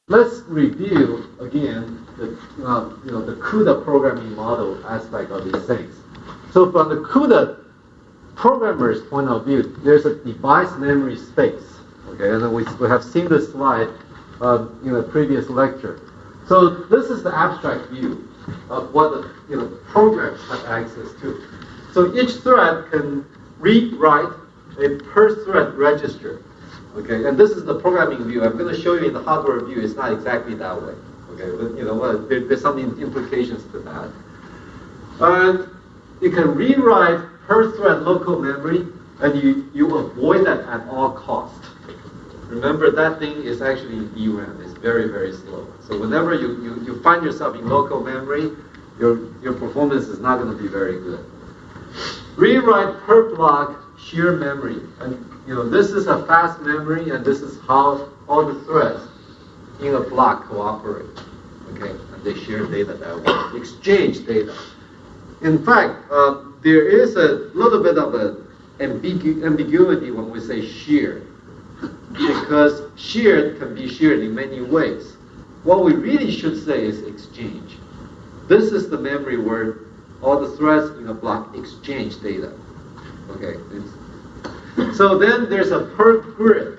let's review again the CUDA programming model aspect of these things. So from the CUDA programmer's point of view, there's a device memory space. Okay, and then we have seen this slide in a previous lecture. So this is the abstract view of what the programs have access to. So each thread can read, write a per thread register. Okay, and this is the programming view. I'm going to show you in the hardware view. It's not exactly that way. Okay, but there's some implications to that. And you can rewrite per thread local memory, and you avoid that at all costs. Remember, that thing is actually in DRAM. It's very, very slow. So whenever you find yourself in local memory, your performance is not going to be very good. Rewrite per block shared memory, and this is a fast memory, and this is how all the threads in a block cooperate. Okay, and they share data that way, exchange data. In fact, there is a little bit of an ambiguity when we say shared, because shared can be shared in many ways. What we really should say is exchange. This is the memory where all the threads in a block exchange data. Okay. So then there's a per grid.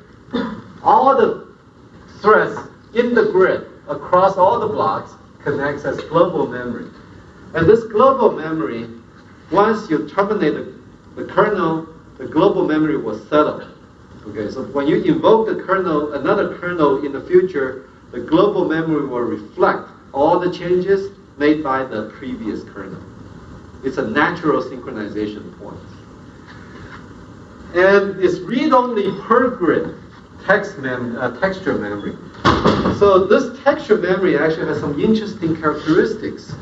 All the threads in the grid across all the blocks can access global memory. And this global memory, once you terminate the kernel, the global memory will settle. Okay, so when you invoke the kernel, another kernel in the future, the global memory will reflect all the changes made by the previous kernel. It's a natural synchronization point. And it's read-only per grid texture memory. So this texture memory actually has some interesting characteristics.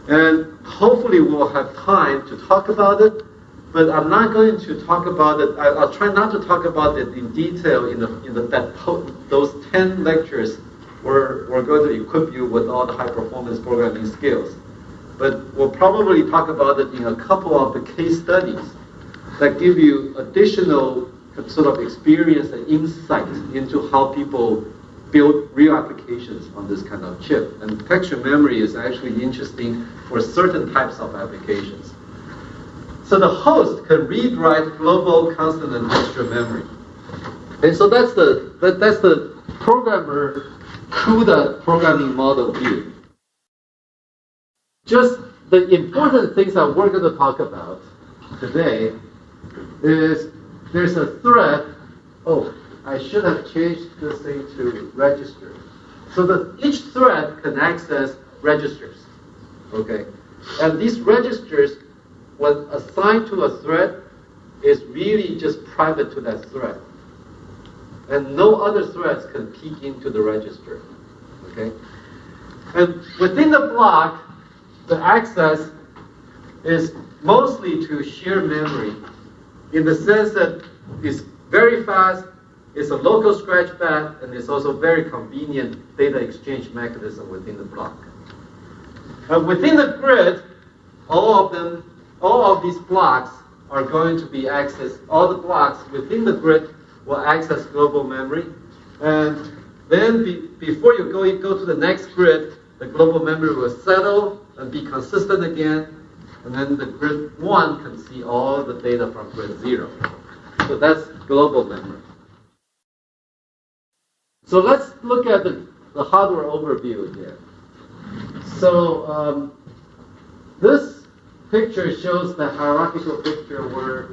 And hopefully we'll have time to talk about it, but I'm not going to talk about it. I'll try not to talk about it in detail in those 10 lectures where we're going to equip you with all the high-performance programming skills. But we'll probably talk about it in a couple of the case studies that give you additional sort of experience and insight into how people build real applications on this kind of chip. And texture memory is actually interesting for certain types of applications. So the host can read, write global, constant, and texture memory. And so that's the programmer CUDA programming model view. Just the important things that we're going to talk about today is there's a thread. Oh, I should have changed this thing to register. So that each thread can access registers. Okay, and these registers, when assigned to a thread, is really just private to that thread. And no other threads can peek into the register. Okay? And within the block, the access is mostly to shared memory in the sense that it's very fast, it's a local scratch pad, and it's also very convenient data exchange mechanism within the block. Within the grid, all of these blocks are going to be accessed. All the blocks within the grid will access global memory. And then before you go to the next grid, the global memory will settle and be consistent again. And then the grid 1 can see all the data from grid 0. So that's global memory. So let's look at the hardware overview here. So this picture shows the hierarchical picture where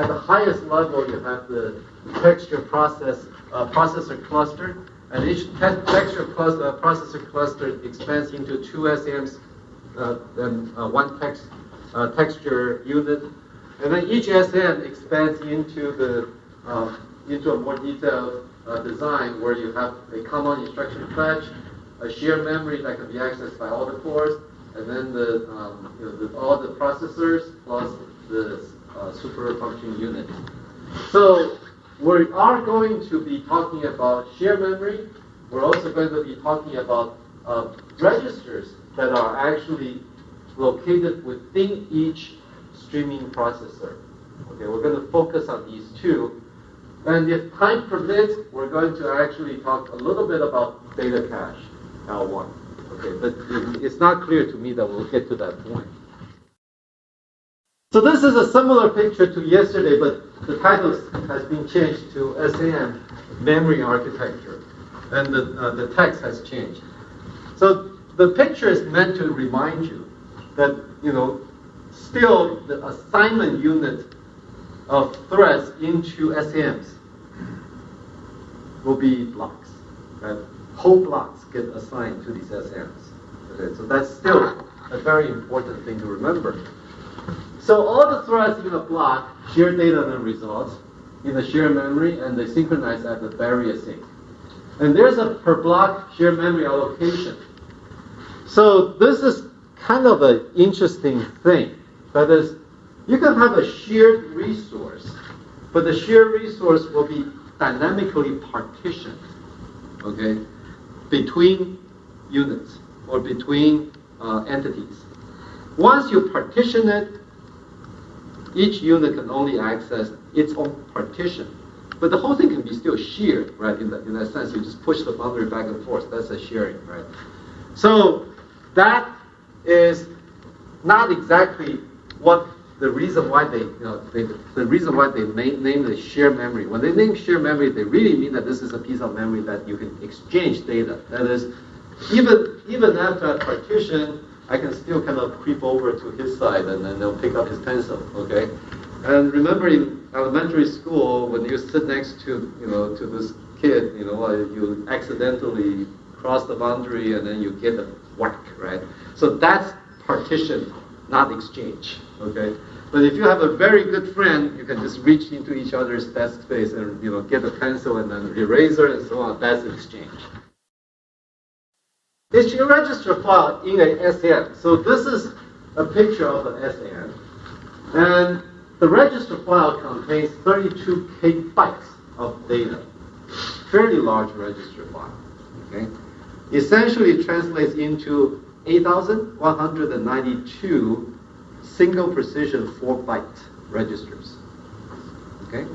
at the highest level you have the texture processor cluster, and each texture processor cluster expands into 2 SAMs and one texture unit, and then each SM expands into a more detailed design where you have a common instruction fetch, a shared memory that can be accessed by all the cores, and then all the processors plus the super function unit. So we are going to be talking about shared memory. We're also going to be talking about registers that are actually located within each streaming processor. Okay, we're going to focus on these two. And if time permits, we're going to actually talk a little bit about data cache, L1. Okay, but it's not clear to me that we'll get to that point. So this is a similar picture to yesterday, but the title has been changed to SAM memory architecture, and the text has changed. So the picture is meant to remind you that, still the assignment unit of threads into SAMs will be blocks, right? Whole blocks get assigned to these SAMs. Okay, so that's still a very important thing to remember. So all the threads in a block share data and results in the shared memory, and they synchronize at the barrier sync. And there's a per block shared memory allocation. So this is kind of an interesting thing. That is, you can have a shared resource, but the shared resource will be dynamically partitioned, okay, between units or between entities. Once you partition it, each unit can only access its own partition. But the whole thing can be still shared, right? In that sense, you just push the boundary back and forth. That's a sharing, right? So that is not exactly what the reason why they name the shared memory. When they name shared memory, they really mean that this is a piece of memory that you can exchange data. That is, even after a partition, I can still kind of creep over to his side and then they'll pick up his pencil, okay? And remember in elementary school, when you sit next to, to this kid, you accidentally cross the boundary and then you get a whack, right? So that's partition, not exchange, okay? But if you have a very good friend, you can just reach into each other's desk space and, get a pencil and an eraser and so on. That's exchange. It's a register file in a SAM. So this is a picture of the SAM. And the register file contains 32 KB of data. Fairly large register file. Okay? Essentially, it translates into 8,192 single precision 4-byte registers. Okay?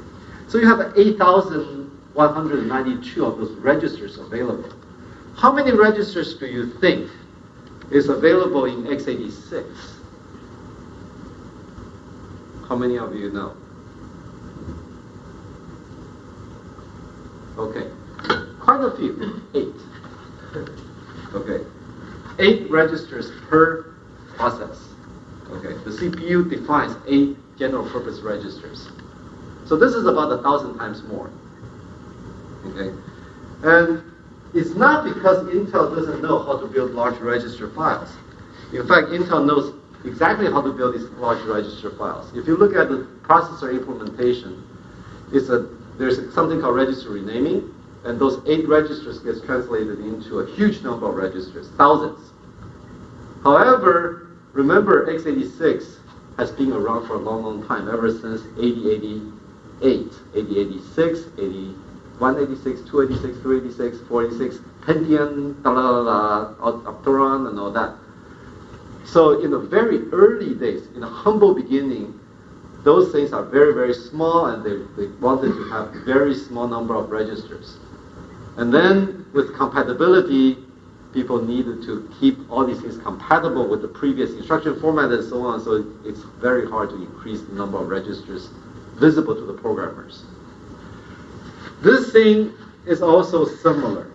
So you have 8,192 of those registers available. How many registers do you think is available in x86? How many of you know? Okay, quite a few. 8. Okay, 8 registers per process. Okay, the CPU defines 8 general purpose registers. So this is about 1,000 times more. Okay, and it's not because Intel doesn't know how to build large register files. In fact, Intel knows exactly how to build these large register files. If you look at the processor implementation, there's something called register renaming, and those 8 registers gets translated into a huge number of registers, thousands. However, remember x86 has been around for a long, long time, ever since 8088, 8086, 186, 286, 386, 486, Pentium, Opteron, and all that. So in the very early days, in a humble beginning, those things are very, very small, and they wanted to have very small number of registers. And then with compatibility, people needed to keep all these things compatible with the previous instruction format and so on, so it's very hard to increase the number of registers visible to the programmers. This thing is also similar.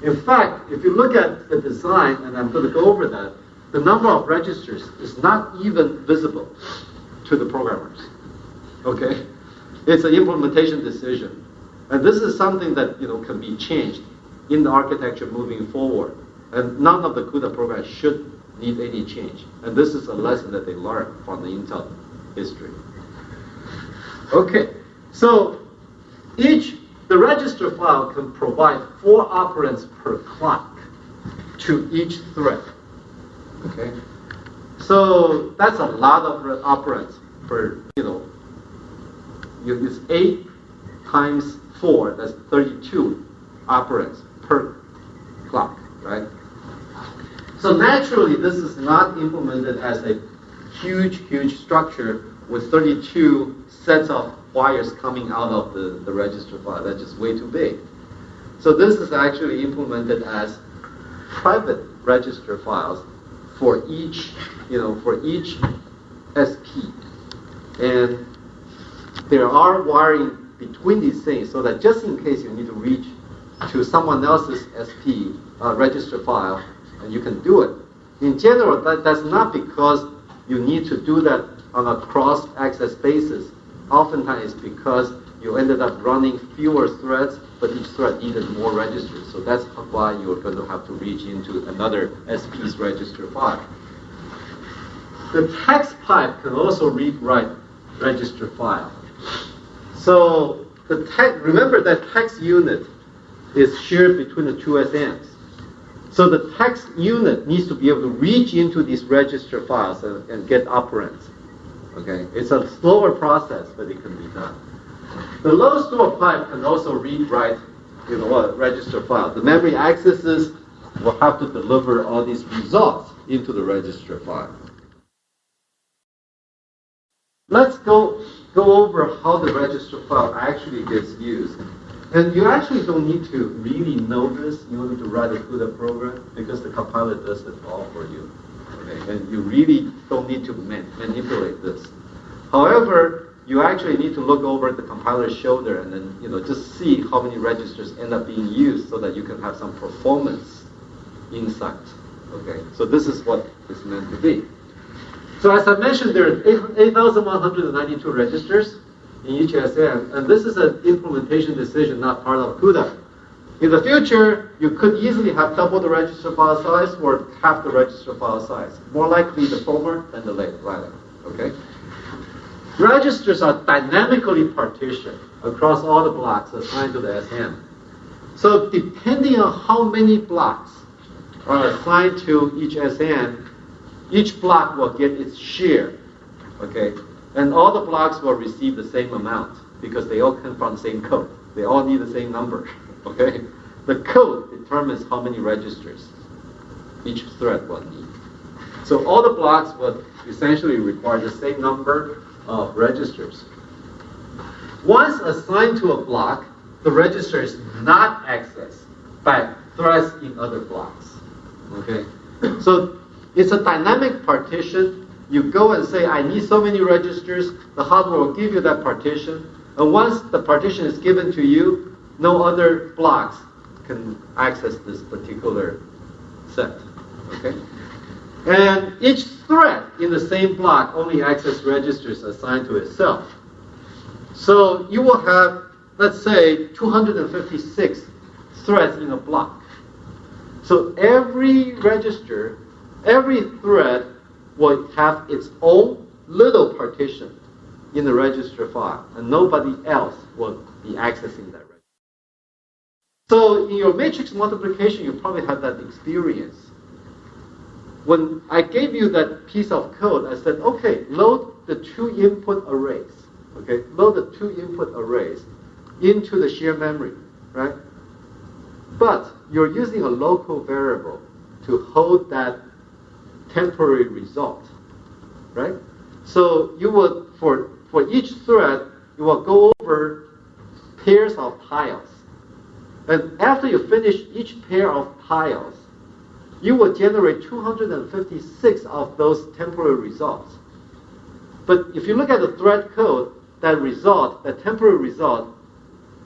In fact, if you look at the design, and I'm going to go over that, the number of registers is not even visible to the programmers. Okay? It's an implementation decision. And this is something that can be changed in the architecture moving forward. And none of the CUDA programs should need any change. And this is a lesson that they learned from the Intel history. Okay, so the register file can provide 4 operands per clock to each thread. Okay, so that's a lot of operands per, it's 8 times 4, that's 32 operands per clock, right? So naturally, this is not implemented as a huge, huge structure with 32 sets of wires coming out of the register file. That's just way too big. So this is actually implemented as private register files for each, for each SP. And there are wiring between these things so that just in case you need to reach to someone else's SP register file, and you can do it. In general, that's not because you need to do that on a cross-access basis. Oftentimes it's because you ended up running fewer threads, but each thread needed more registers. So that's why you're going to have to reach into another SP's register file. The text pipe can also read-write register file. So remember that text unit is shared between the two SMs. So the text unit needs to be able to reach into these register files and get operands. Okay, it's a slower process, but it can be done. The load store pipe can also read-write, register file. The memory accesses will have to deliver all these results into the register file. Let's go over how the register file actually gets used. And you actually don't need to really know this in order to write a CUDA program because the compiler does it all for you. Okay? And you really don't need to manipulate this. However, you actually need to look over the compiler's shoulder and then just see how many registers end up being used so that you can have some performance insight. Okay, so this is what it's meant to be. So as I mentioned, there are 8,192 registers in each SM, and this is an implementation decision, not part of CUDA. In the future, you could easily have double the register file size or half the register file size. More likely the former than the latter. Okay. Registers are dynamically partitioned across all the blocks assigned to the SM. So depending on how many blocks are assigned to each SM, each block will get its share, okay? And all the blocks will receive the same amount because they all come from the same code. They all need the same number, okay? The code determines how many registers each thread will need. So all the blocks will essentially require the same number of registers. Once assigned to a block, the register is not accessed by threads in other blocks, okay? So it's a dynamic partition. You go and say, I need so many registers. The hardware will give you that partition. And once the partition is given to you, no other blocks can access this particular set. Okay? And each thread in the same block only accesses registers assigned to itself. So you will have, let's say, 256 threads in a block. So every register, every thread will have its own little partition in the register file, and nobody else will be accessing that register. So in your matrix multiplication, you probably have that experience. When I gave you that piece of code, I said, okay, load the two input arrays. Okay, load the two input arrays into the shared memory, right? But you're using a local variable to hold that temporary result, right? So you would, for each thread, you will go over pairs of tiles. And after you finish each pair of tiles, you will generate 256 of those temporary results. But if you look at the thread code, that result, that temporary result,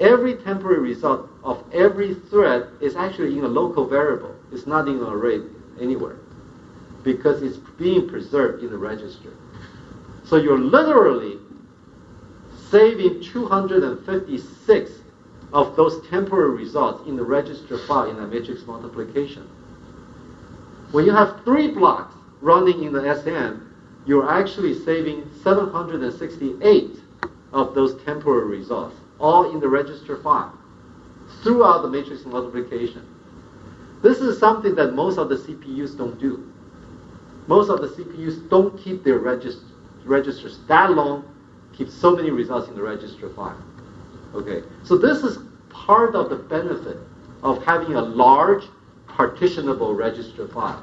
every temporary result of every thread is actually in a local variable. It's not in an array anywhere because it's being preserved in the register. So you're literally saving 256 of those temporary results in the register file in a matrix multiplication. When you have 3 blocks running in the SM, you're actually saving 768 of those temporary results, all in the register file, throughout the matrix multiplication. This is something that most of the CPUs don't do. Most of the CPUs don't keep their registers that long, keep so many results in the register file. Okay, so this is part of the benefit of having a large partitionable register file.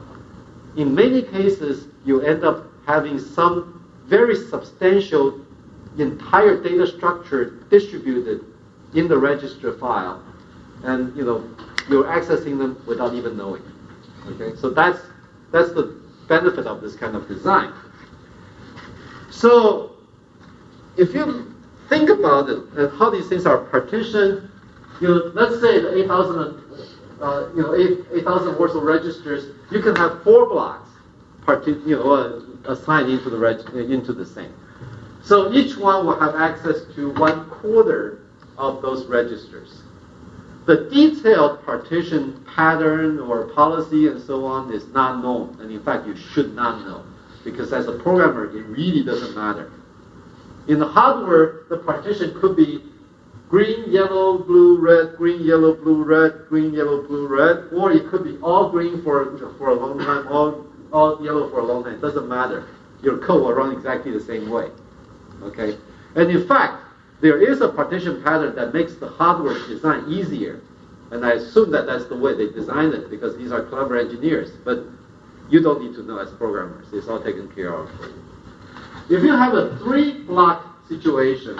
In many cases, you end up having some very substantial entire data structure distributed in the register file. and you're accessing them without even knowing. Okay, so that's the benefit of this kind of design. So if you think about it and how these things are partitioned, let's say the 8,000 worth of registers, you can have 4 blocks assigned into the same. So each one will have access to 1/4 of those registers. The detailed partition pattern or policy and so on is not known, and in fact you should not know, because as a programmer it really doesn't matter. In the hardware, the partition could be green, yellow, blue, red, green, yellow, blue, red, green, yellow, blue, red, or it could be all green for a long time, all yellow for a long time. It doesn't matter. Your code will run exactly the same way. Okay? And in fact, there is a partition pattern that makes the hardware design easier. And I assume that that's the way they designed it, because these are clever engineers. But you don't need to know as programmers. It's all taken care of for you. If you have a 3-block situation,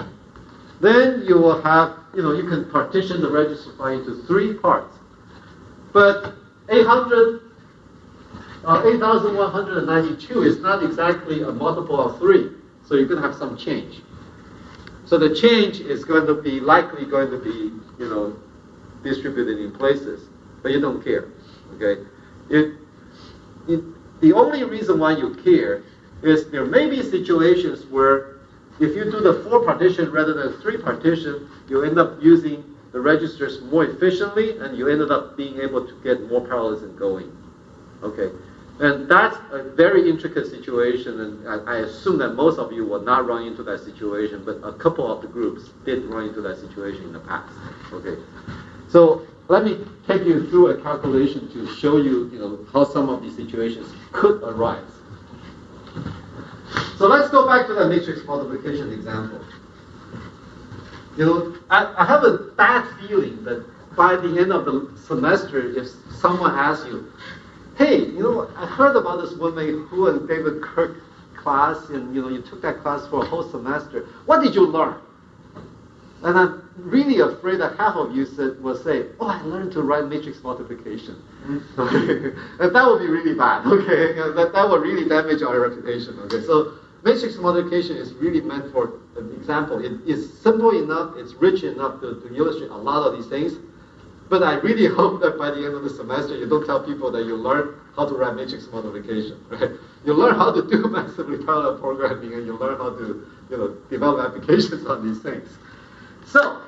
then you will have, you can partition the register file into 3 parts. But 8,192 is not exactly a multiple of 3, so you're going to have some change. So the change is likely going to be, distributed in places, but you don't care. Okay? The only reason why you care is there may be situations where if you do the 4 partition rather than 3 partition, you end up using the registers more efficiently, and you ended up being able to get more parallelism going. Okay, and that's a very intricate situation, and I assume that most of you will not run into that situation, but a couple of the groups did run into that situation in the past. Okay, so let me take you through a calculation to show you, how some of these situations could arise. So let's go back to that matrix multiplication example. I have a bad feeling that by the end of the semester, if someone asks you, hey, I heard about this Wenmei Hu and David Kirk class, and you took that class for a whole semester. What did you learn? And I'm really afraid that half of you will say, oh, I learned to write matrix multiplication. Okay. And that would be really bad. Okay, that would really damage our reputation. Okay, so matrix multiplication is really meant for an example. It is simple enough, it's rich enough to illustrate a lot of these things. But I really hope that by the end of the semester, you don't tell people that you learn how to write matrix multiplication, right? You learn how to do massively parallel programming, and you learn how to, develop applications on these things. So,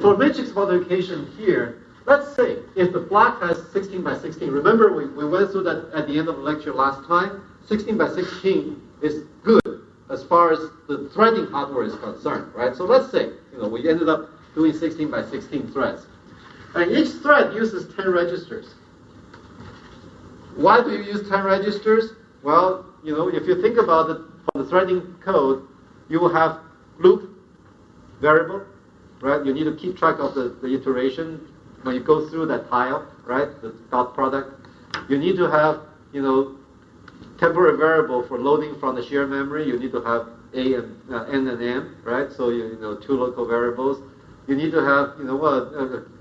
for matrix multiplication here, let's say if the block has 16 by 16, remember we went through that at the end of the lecture last time, 16 by 16 is good as far as the threading hardware is concerned, right? So let's say, we ended up doing 16 by 16 threads. And each thread uses 10 registers. Why do you use 10 registers? Well, if you think about it from the threading code, you will have loop variable, right? You need to keep track of the iteration when you go through that tile, right? The dot product. You need to have, temporary variable for loading from the shared memory. You need to have A and N and M, right? So 2 local variables. You need to have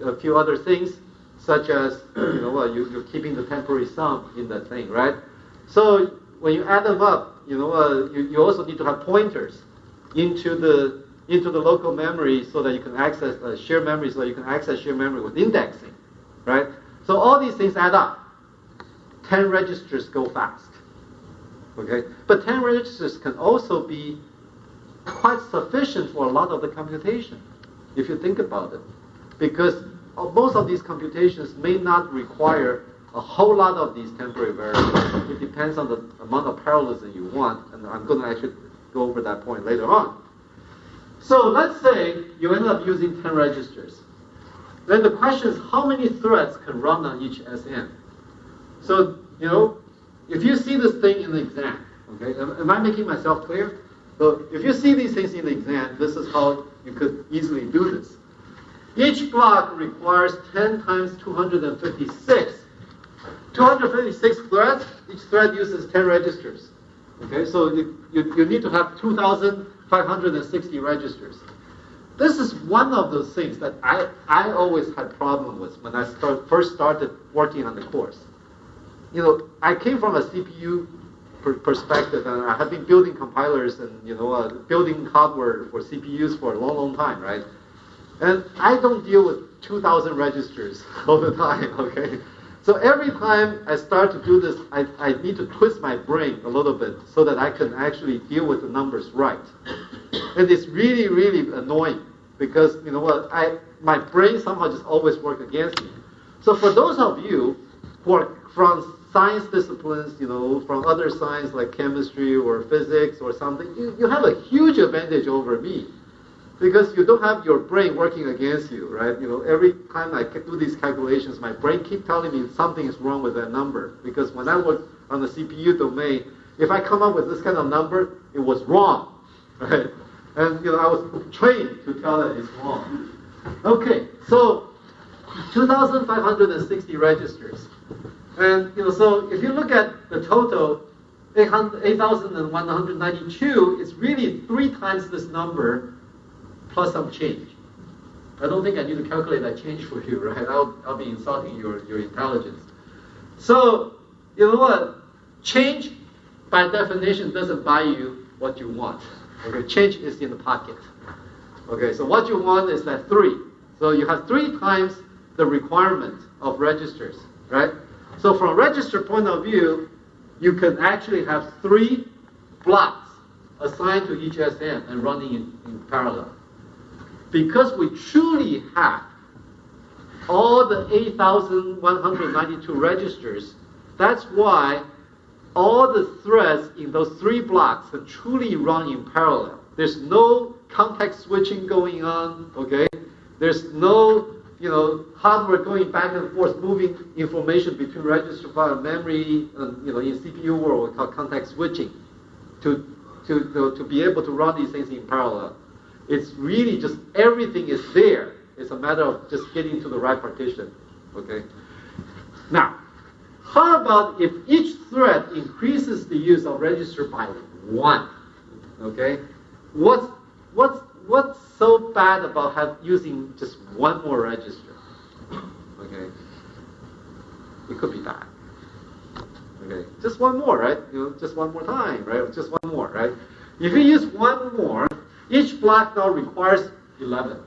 a few other things, such as you're keeping the temporary sum in that thing, right? So when you add them up, you also need to have pointers into the local memory so that you can access shared memory, so that you can access shared memory with indexing, right? So all these things add up. 10 registers go fast. Okay, but 10 registers can also be quite sufficient for a lot of the computation, if you think about it, because most of these computations may not require a whole lot of these temporary variables. It depends on the amount of parallelism you want, and I'm going to actually go over that point later on. So let's say you end up using 10 registers. Then the question is, how many threads can run on each SM? So, if you see this thing in the exam, okay, am I making myself clear? So if you see these things in the exam, this is how you could easily do this. Each block requires 10 times 256. 256 threads, each thread uses 10 registers. Okay, so you need to have 2,560 registers. this is one of those things that I always had problem with when I first started working on the course. You know, I came from a CPU perspective, and I have been building compilers and, you know, building hardware for CPUs for a long, long time, right? And I don't deal with 2,000 registers all the time, okay? So every time I start to do this, I need to twist my brain a little bit so that I can actually deal with the numbers right. And it's really, really annoying because, you know what, my brain somehow just always works against me. So for those of you who are from science disciplines, you know, from other science like chemistry or physics or something, you have a huge advantage over me because you don't have your brain working against you, right? You know, every time I do these calculations, my brain keeps telling me something is wrong with that number because when I work on the CPU domain, if I come up with this kind of number, it was wrong, right? And, you know, I was trained to tell that it's wrong. Okay, so 2,560 registers. And, you know, so if you look at the total, 8,192, it's really 3 times this number plus some change. I don't think I need to calculate that change for you, right? I'll be insulting your intelligence. So, you know what? Change, by definition, doesn't buy you what you want. Okay, change is in the pocket. Okay, so what you want is that 3. So you have 3 times the requirement of registers, right? So from a register point of view, you can actually have 3 blocks assigned to each SN and running in parallel. Because we truly have all the 8,192 registers, that's why all the threads in those 3 blocks can truly run in parallel. There's no context switching going on, okay? There's no, you know, hardware going back and forth, moving information between register file and memory, and, you know, in CPU world we call context switching, to be able to run these things in parallel. It's really just everything is there. It's a matter of just getting to the right partition, okay? Now, how about if each thread increases the use of register by 1, okay? What's so bad about using just 1 more register? Okay, it could be bad. Okay, just 1 more, right? You know, just 1 more time, right? Just 1 more, right? If you use 1 more, each block now requires 11.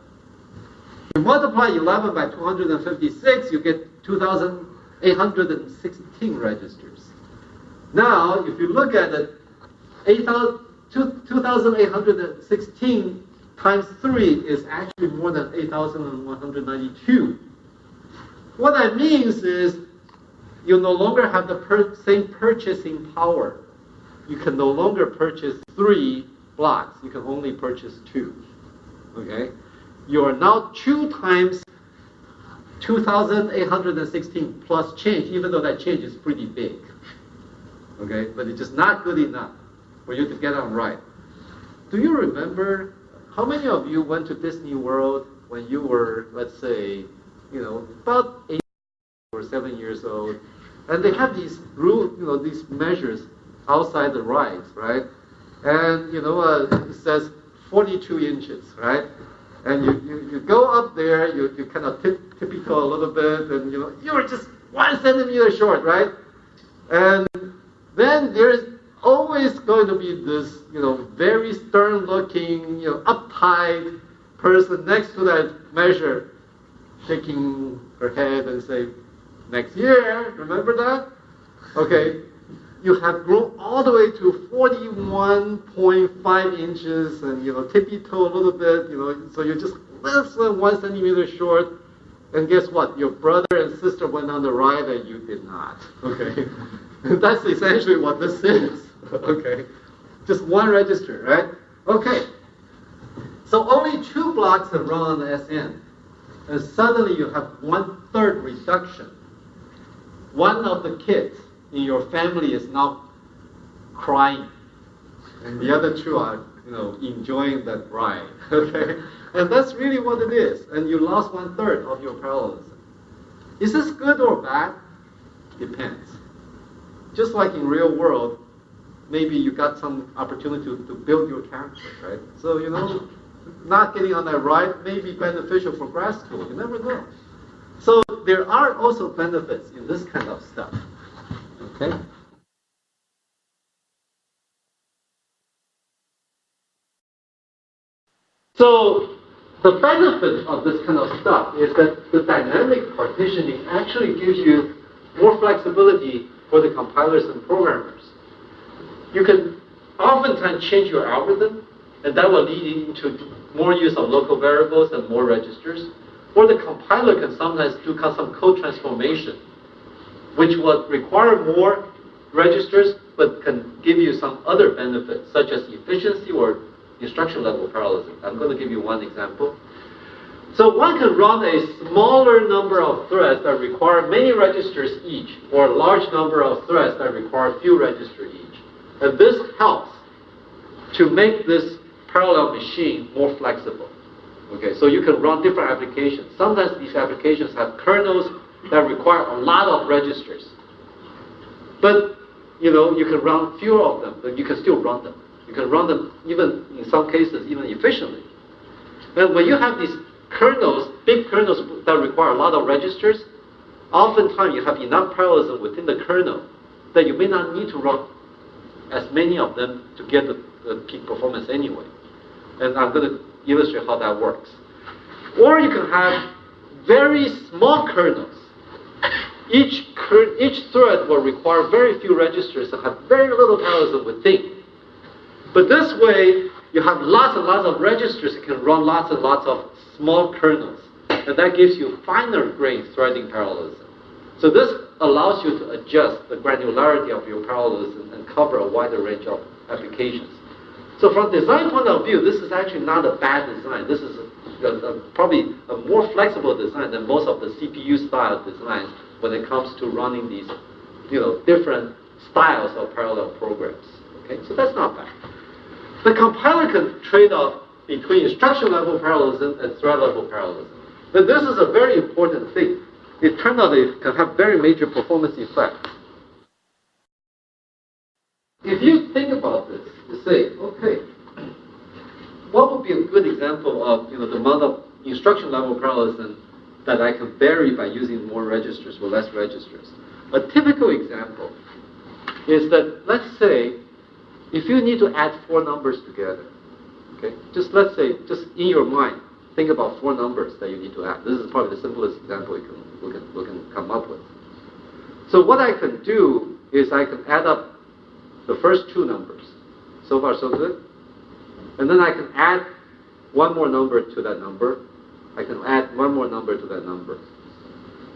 You multiply 11 by 256, you get 2,816 registers. Now, if you look at it, 2,816 times 3 is actually more than 8,192. What that means is you no longer have the same purchasing power. You can no longer purchase 3 blocks. You can only purchase 2. Okay? You are now 2 times 2,816 plus change, even though that change is pretty big. Okay? But it's just not good enough for you to get on right. Do you remember how many of you went to Disney World when you were, let's say, you know, about 8 or 7 years old, and they have these these measures outside the rides, right? And you know, it says 42 inches, right? And you go up there, you kind of tippy-toe a little bit, and you know, you're just 1 centimeter short, right? And then there's always going to be this, you know, very stern-looking, you know, uptight person next to that measure, shaking her head and say, "Next year, remember that?" Okay, you have grown all the way to 41.5 inches, and you know, tippy-toe a little bit, you know, so you're just less than 1 centimeter short. And guess what? Your brother and sister went on the ride, and you did not. Okay, that's essentially what this is. Okay, just 1 register, right? Okay, so only 2 blocks have run on the SN, and suddenly you have 1/3 reduction. One of the kids in your family is now crying, and the other 2 are, you know, enjoying that ride. Okay, and that's really what it is. And you lost 1/3 of your parallelism. Is this good or bad? Depends. Just like in real world, maybe you got some opportunity to build your character, right? So, you know, not getting on that ride may be beneficial for grad school. You never know. So there are also benefits in this kind of stuff. Okay? So the benefit of this kind of stuff is that the dynamic partitioning actually gives you more flexibility for the compilers and programmers. You can oftentimes change your algorithm, and that will lead into more use of local variables and more registers. Or the compiler can sometimes do some code transformation, which will require more registers, but can give you some other benefits, such as efficiency or instruction level parallelism. I'm going to give you one example. So one can run a smaller number of threads that require many registers each, or a large number of threads that require few registers each. And this helps to make this parallel machine more flexible. Okay, so you can run different applications. Sometimes these applications have kernels that require a lot of registers. But you can run fewer of them, but you can still run them. You can run them even, in some cases, even efficiently. And when you have these kernels, big kernels that require a lot of registers, oftentimes you have enough parallelism within the kernel that you may not need to run as many of them to get the peak performance anyway. And I'm going to illustrate how that works. Or you can have very small kernels. Each thread will require very few registers and have very little parallelism within. But this way, you have lots and lots of registers. You can run lots and lots of small kernels. And that gives you finer grained threading parallelism. So this allows you to adjust the granularity of your parallelism and cover a wider range of applications. So from design point of view, this is actually not a bad design. This is probably a more flexible design than most of the CPU-style designs when it comes to running these different styles of parallel programs. Okay, so that's not bad. The compiler can trade off between instruction-level parallelism and thread-level parallelism. But this is a very important thing. It turns out it can have very major performance effects. If you think about this, you say, okay, what would be a good example of the amount of instruction-level parallelism that I can vary by using more registers or less registers? A typical example is that, let's say, if you need to add 4 numbers together, okay, let's say, in your mind, think about 4 numbers that you need to add. This is probably the simplest example we can come up with. So what I can do is I can add up the first 2 numbers. So far, so good. And then I can add one more number to that number. I can add one more number to that number.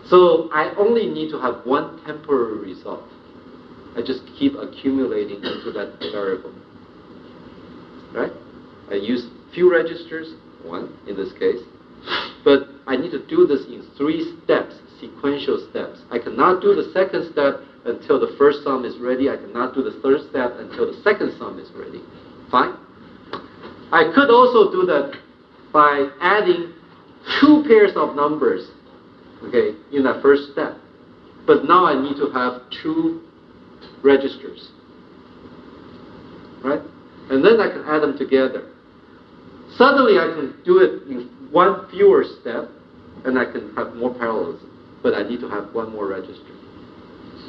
So I only need to have one temporary result. I just keep accumulating into that variable. Right? I use few registers, 1 in this case, but I need to do this in 3 steps, sequential steps. I cannot do the second step until the first sum is ready. I cannot do the third step until the second sum is ready. Fine? I could also do that by adding 2 pairs of numbers, okay, in that first step. But now I need to have 2 registers, right? And then I can add them together. Suddenly I can do it in 1 fewer step, and I can have more parallelism. But I need to have 1 more register.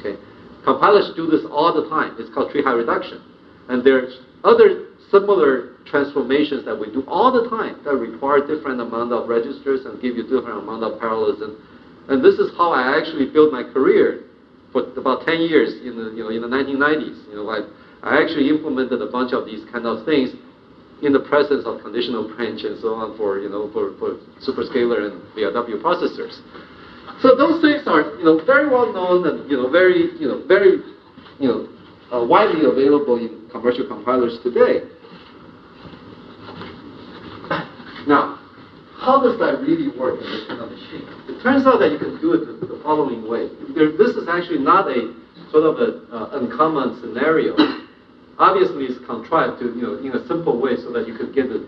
Okay? Compilers do this all the time. It's called tree height reduction. And there's other similar transformations that we do all the time that require different amount of registers and give you different amount of parallelism. And this is how I actually built my career for about 10 years in the 1990s. I actually implemented a bunch of these kind of things in the presence of conditional branch and so on for superscalar and VRW processors. So those things are very well known and very widely available in commercial compilers today. Now, how does that really work in this kind of machine? It turns out that you can do it the following way. This is actually not a sort of an uncommon scenario. Obviously, it's contrived to in a simple way so that you could get the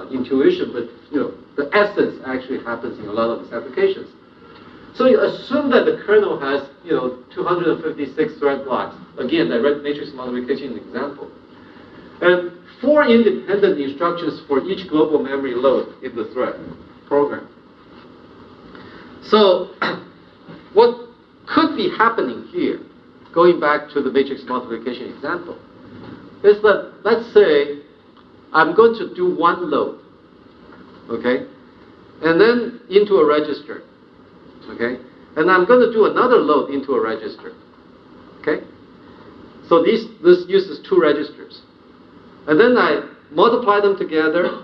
intuition, but the essence actually happens in a lot of these applications. So you assume that the kernel has 256 thread blocks. Again, the red matrix multiplication example. and 4 independent instructions for each global memory load in the thread program. So what could be happening here, going back to the matrix multiplication example, is that, let's say, I'm going to do one load, okay, and then into a register, okay, and I'm going to do another load into a register, okay. So this uses 2 registers, and then I multiply them together,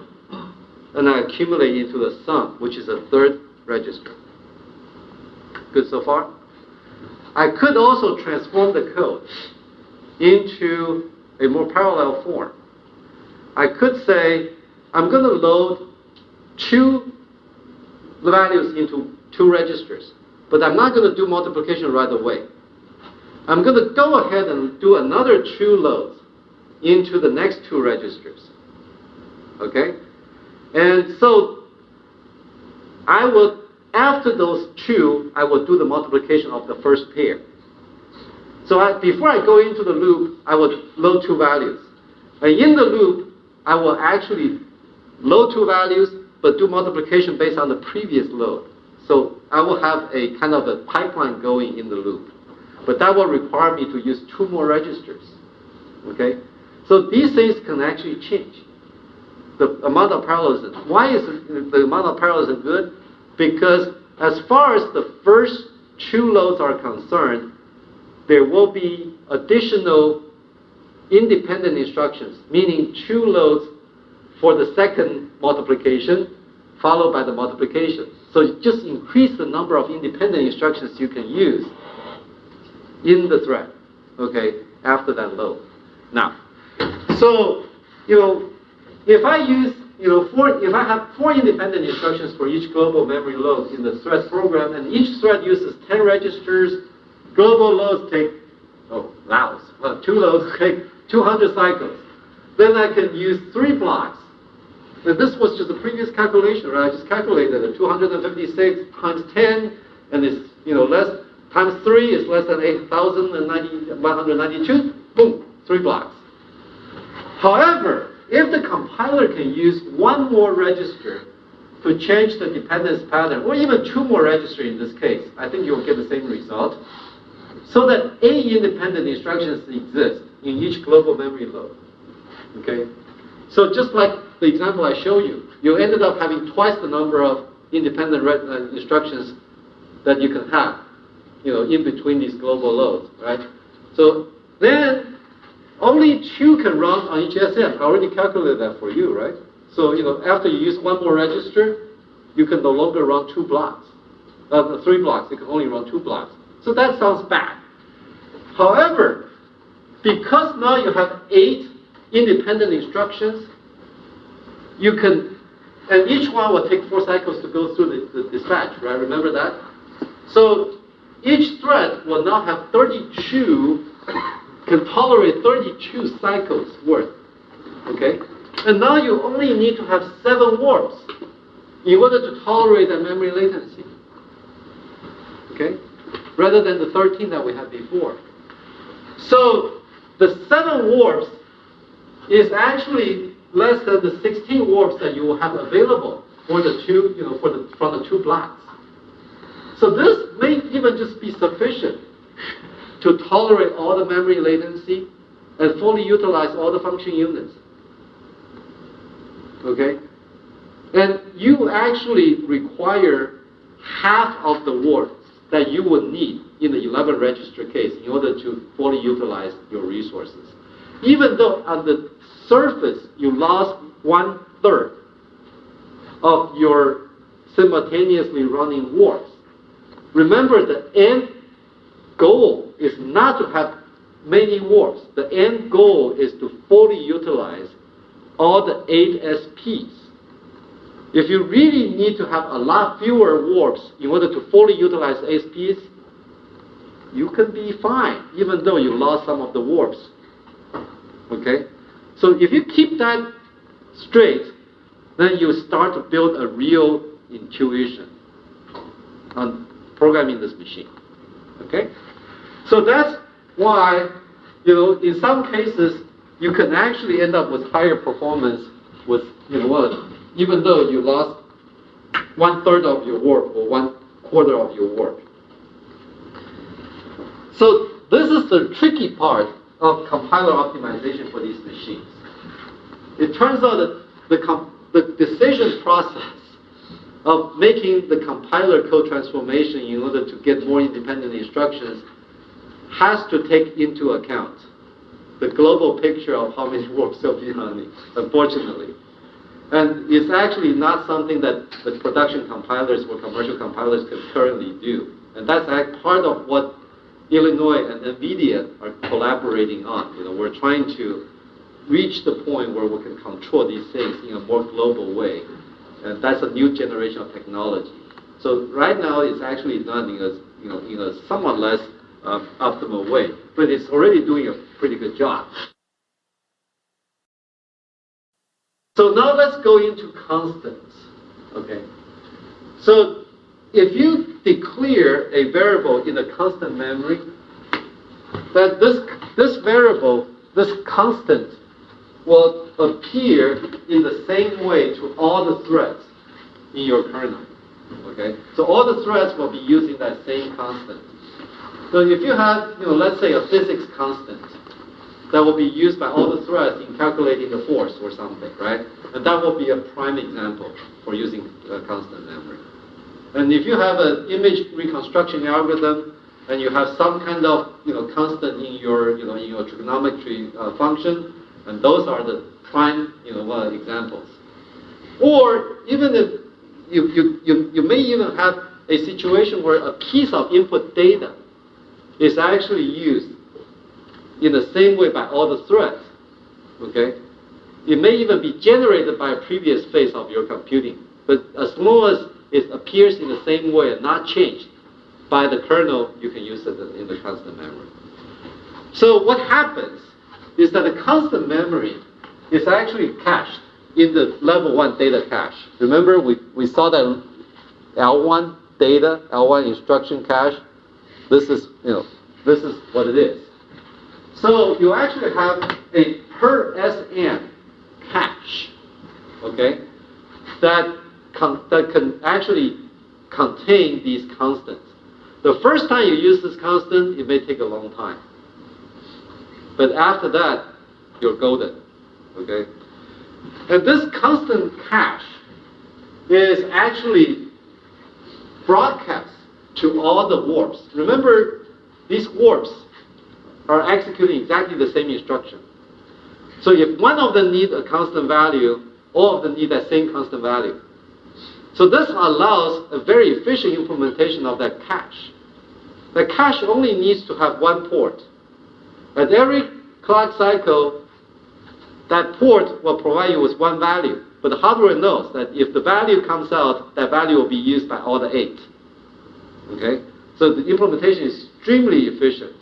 and I accumulate into the sum, which is a 3rd register. Good so far? I could also transform the code into a more parallel form. I could say, I'm going to load 2 values into 2 registers, but I'm not going to do multiplication right away. I'm going to go ahead and do another 2 loads into the next 2 registers. Okay? And so I will, after those 2, I will do the multiplication of the first pair. So before I go into the loop, I will load 2 values. And in the loop, I will actually load 2 values, but do multiplication based on the previous load. So I will have a kind of a pipeline going in the loop. But that will require me to use 2 more registers. Okay? So these things can actually change the amount of parallelism. Why is the amount of parallelism good? Because as far as the first 2 loads are concerned, there will be additional independent instructions, meaning 2 loads for the second multiplication, followed by the multiplication. So you just increase the number of independent instructions you can use in the thread, okay, after that load. Now, so, if I use, if I have 4 independent instructions for each global memory load in the thread program, and each thread uses 10 registers, global loads take, 2 loads take 200 cycles. Then I can use 3 blocks. And this was just a previous calculation, right? I just calculated it. 256 times 10, and it's, less, times 3 is less than 8,192. Boom, 3 blocks. However, if the compiler can use 1 more register to change the dependence pattern, or even 2 more registers in this case, I think you'll get the same result. So that 8 independent instructions exist in each global memory load. Okay? So just like the example I showed you, you ended up having twice the number of independent instructions that you can have, in between these global loads, right? So then only 2 can run on each SM. I already calculated that for you, right? So, after you use 1 more register, you can no longer run 2 blocks. 3 blocks, you can only run 2 blocks. So that sounds bad. However, because now you have 8 independent instructions, you can, and each one will take 4 cycles to go through the dispatch, right? Remember that? So each thread will now have 32, can tolerate 32 cycles worth, okay? And now you only need to have 7 warps in order to tolerate the memory latency, okay? Rather than the 13 that we had before. So the 7 warps is actually less than the 16 warps that you will have available for the 2, from the 2 blocks. So this may even just be sufficient to tolerate all the memory latency and fully utilize all the function units. Okay? And you actually require half of the warps that you would need in the 11 register case in order to fully utilize your resources. Even though on the surface you lost 1/3 of your simultaneously running warps. Remember, the end goal is not to have many warps. The end goal is to fully utilize all the 8 SPs. If you really need to have a lot fewer warps in order to fully utilize SPs, you can be fine, even though you lost some of the warps. Okay? So if you keep that straight, then you start to build a real intuition on programming this machine. Okay? So that's why, in some cases, you can actually end up with higher performance with, even though you lost 1/3 of your work or 1/4 of your work. So this is the tricky part of compiler optimization for these machines. It turns out that the decision process of making the compiler code transformation in order to get more independent instructions has to take into account the global picture of how many works will be running, unfortunately. And it's actually not something that the production compilers or commercial compilers can currently do. And that's part of what Illinois and NVIDIA are collaborating on. We're trying to reach the point where we can control these things in a more global way. And that's a new generation of technology. So right now it's actually done in a somewhat less optimal way, but it's already doing a pretty good job. So now let's go into constants. Okay. So if you declare a variable in a constant memory, that this variable, this constant, will appear in the same way to all the threads in your kernel. Okay? So all the threads will be using that same constant. So if you have, let's say a physics constant that will be used by all the threads in calculating the force or something, right? And that will be a prime example for using constant memory. And if you have an image reconstruction algorithm and you have some kind of constant in your trigonometry function, and those are the prime examples. Or even if you may even have a situation where a piece of input data is actually used in the same way by all the threads. Okay? It may even be generated by a previous phase of your computing. But as long as it appears in the same way and not changed by the kernel, you can use it in the constant memory. So what happens is that the constant memory is actually cached in the level 1 data cache. Remember, we saw that L1 data, L1 instruction cache. This is what it is. So you actually have a per SN cache, okay, that can actually contain these constants. The first time you use this constant, it may take a long time. But after that, you're golden, okay? And this constant cache is actually broadcast to all the warps. Remember, these warps are executing exactly the same instruction. So if one of them needs a constant value, all of them need that same constant value. So this allows a very efficient implementation of that cache. The cache only needs to have one port. At every clock cycle, that port will provide you with one value. But the hardware knows that if the value comes out, that value will be used by all the 8. Okay? So the implementation is extremely efficient.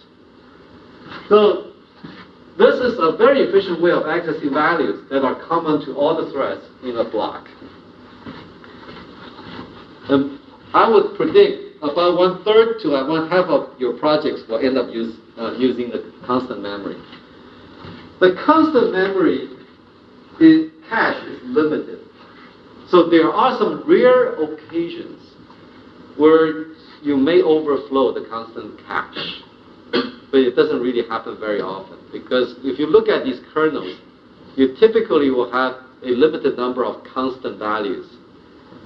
So this is a very efficient way of accessing values that are common to all the threads in a block. I would predict about 1/3 to 1/2 of your projects will end up using the constant memory. The constant memory cache is limited. So there are some rare occasions where you may overflow the constant cache. But it doesn't really happen very often, because if you look at these kernels, you typically will have a limited number of constant values.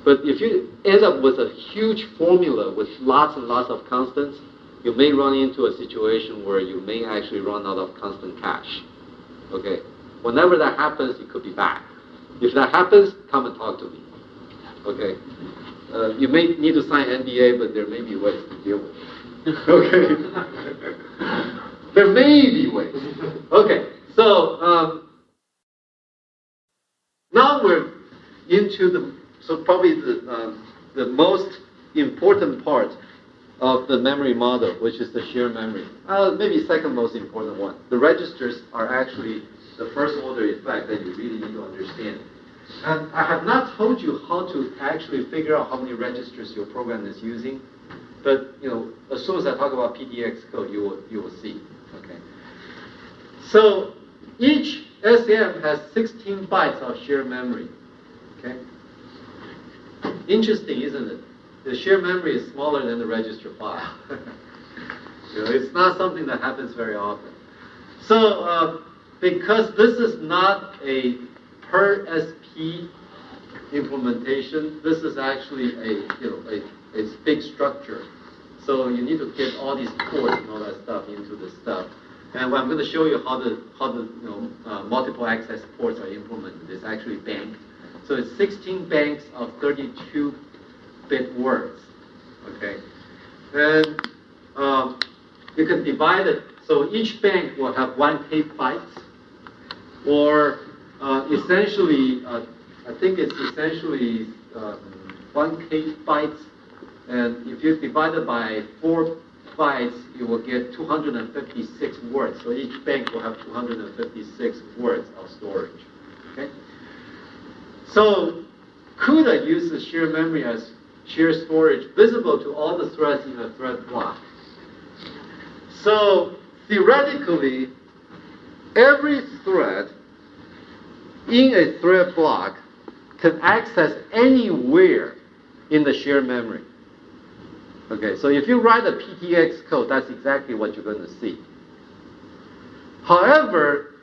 But if you end up with a huge formula with lots and lots of constants, you may run into a situation where you may actually run out of constant cache. Okay? Whenever that happens, it could be bad. If that happens, come and talk to me. Okay? You may need to sign NDA, but there may be ways to deal with it. Okay? There may be ways. Okay, so now we're into probably the most important part of the memory model, which is the shared memory. Maybe second most important one. The registers are actually the first order effect that you really need to understand. And I have not told you how to actually figure out how many registers your program is using. But as soon as I talk about PTX code, you will see. Okay. So each SAM has 16 bytes of shared memory. Okay? Interesting, isn't it? The shared memory is smaller than the register file. It's not something that happens very often. So, because this is not a per SP implementation, this is actually a big structure. So you need to get all these ports and all that stuff into this stuff. And I'm going to show you how the multiple access ports are implemented. It's actually banked. So it's 16 banks of 32-bit words. Okay, and you can divide it. So each bank will have 1K bytes, or essentially, I think it's essentially 1K bytes. And if you divide it by 4 bytes, you will get 256 words. So each bank will have 256 words of storage. Okay. So CUDA uses shared memory as shared storage visible to all the threads in a thread block. So theoretically, every thread in a thread block can access anywhere in the shared memory. Okay, so if you write a PTX code, that's exactly what you're going to see. However,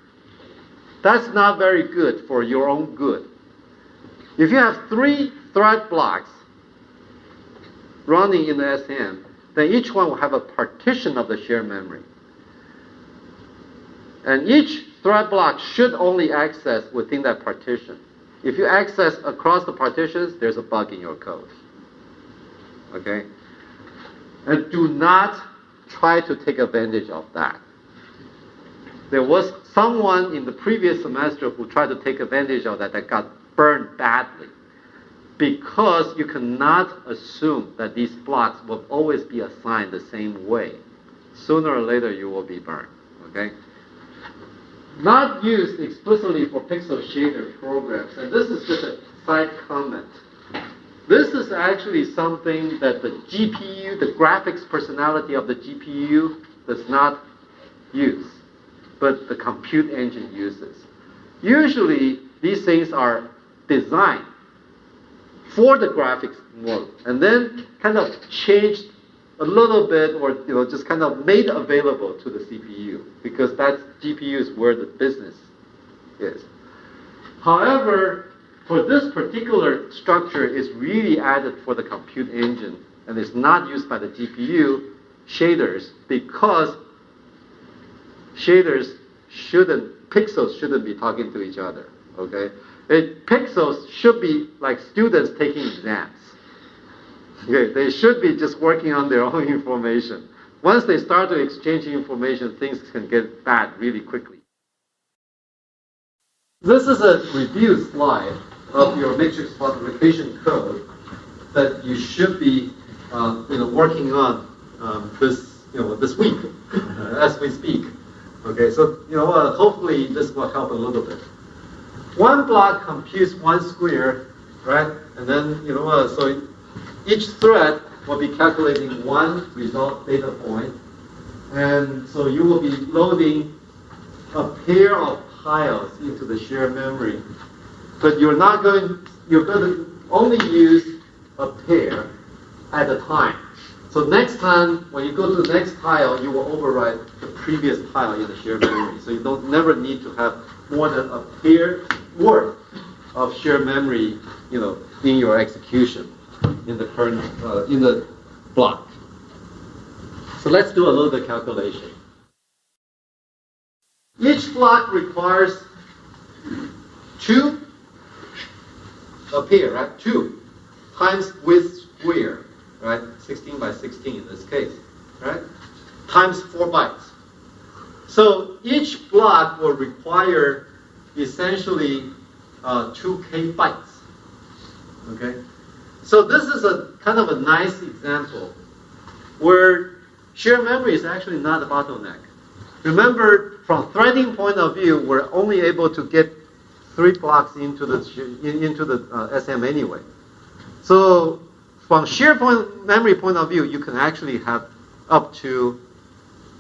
that's not very good for your own good. If you have 3 thread blocks running in the SM, then each one will have a partition of the shared memory. And each thread block should only access within that partition. If you access across the partitions, there's a bug in your code. Okay? And do not try to take advantage of that. There was someone in the previous semester who tried to take advantage of that got burned badly. Because you cannot assume that these blocks will always be assigned the same way. Sooner or later you will be burned. Okay? Not used explicitly for pixel shader programs. And this is just a side comment. This is actually something that the GPU, the graphics personality of the GPU, does not use, but the compute engine uses. Usually, these things are designed for the graphics mode, and then kind of changed a little bit, or just kind of made available to the CPU, because that GPU is where the business is. However, for this particular structure, is really added for the compute engine, and is not used by the GPU shaders, because shaders pixels shouldn't be talking to each other. Okay, pixels should be like students taking exams. Okay, they should be just working on their own information. Once they start to exchange information, things can get bad really quickly. This is a review slide of your matrix multiplication code that you should be working on this week as we speak. Okay, so hopefully this will help a little bit. One block computes one square, right? And then so each thread will be calculating one result data point, and so you will be loading a pair of tiles into the shared memory. But you're going to only use a pair at a time. So next time, when you go to the next tile, you will overwrite the previous tile in the shared memory. So you never need to have more than a pair worth of shared memory, in your execution in the current in the block. So let's do a little bit of calculation. Each block requires 2 a pair, right? 2 times width square, right? 16 by 16 in this case, right? Times 4 bytes. So each block will require essentially 2K bytes. Okay? So this is a kind of a nice example where shared memory is actually not a bottleneck. Remember, from threading point of view, we're only able to get 3 blocks into the SM anyway. So from shared memory point of view, you can actually have up to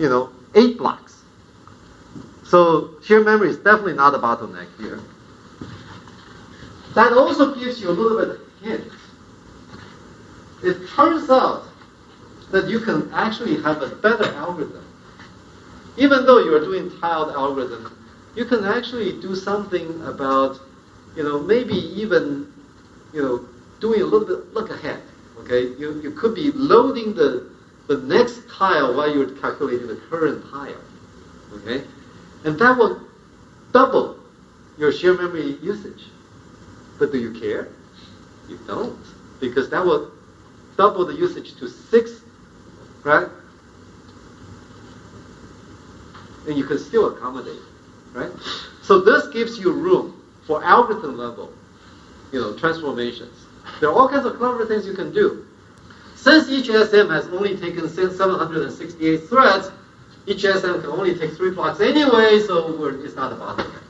8 blocks. So shared memory is definitely not a bottleneck here. That also gives you a little bit of hint. It turns out that you can actually have a better algorithm. Even though you're doing tiled algorithm, you can actually do something about, maybe even, doing a little bit look ahead. Okay, you could be loading the next tile while you're calculating the current tile. Okay, and that will double your shared memory usage. But do you care? You don't, because that will double the usage to 6, right? And you can still accommodate, right? So this gives you room for algorithm level, transformations. There are all kinds of clever things you can do. Since each SM has only taken 768 threads, each SM can only take 3 blocks anyway, so it's not a bottleneck.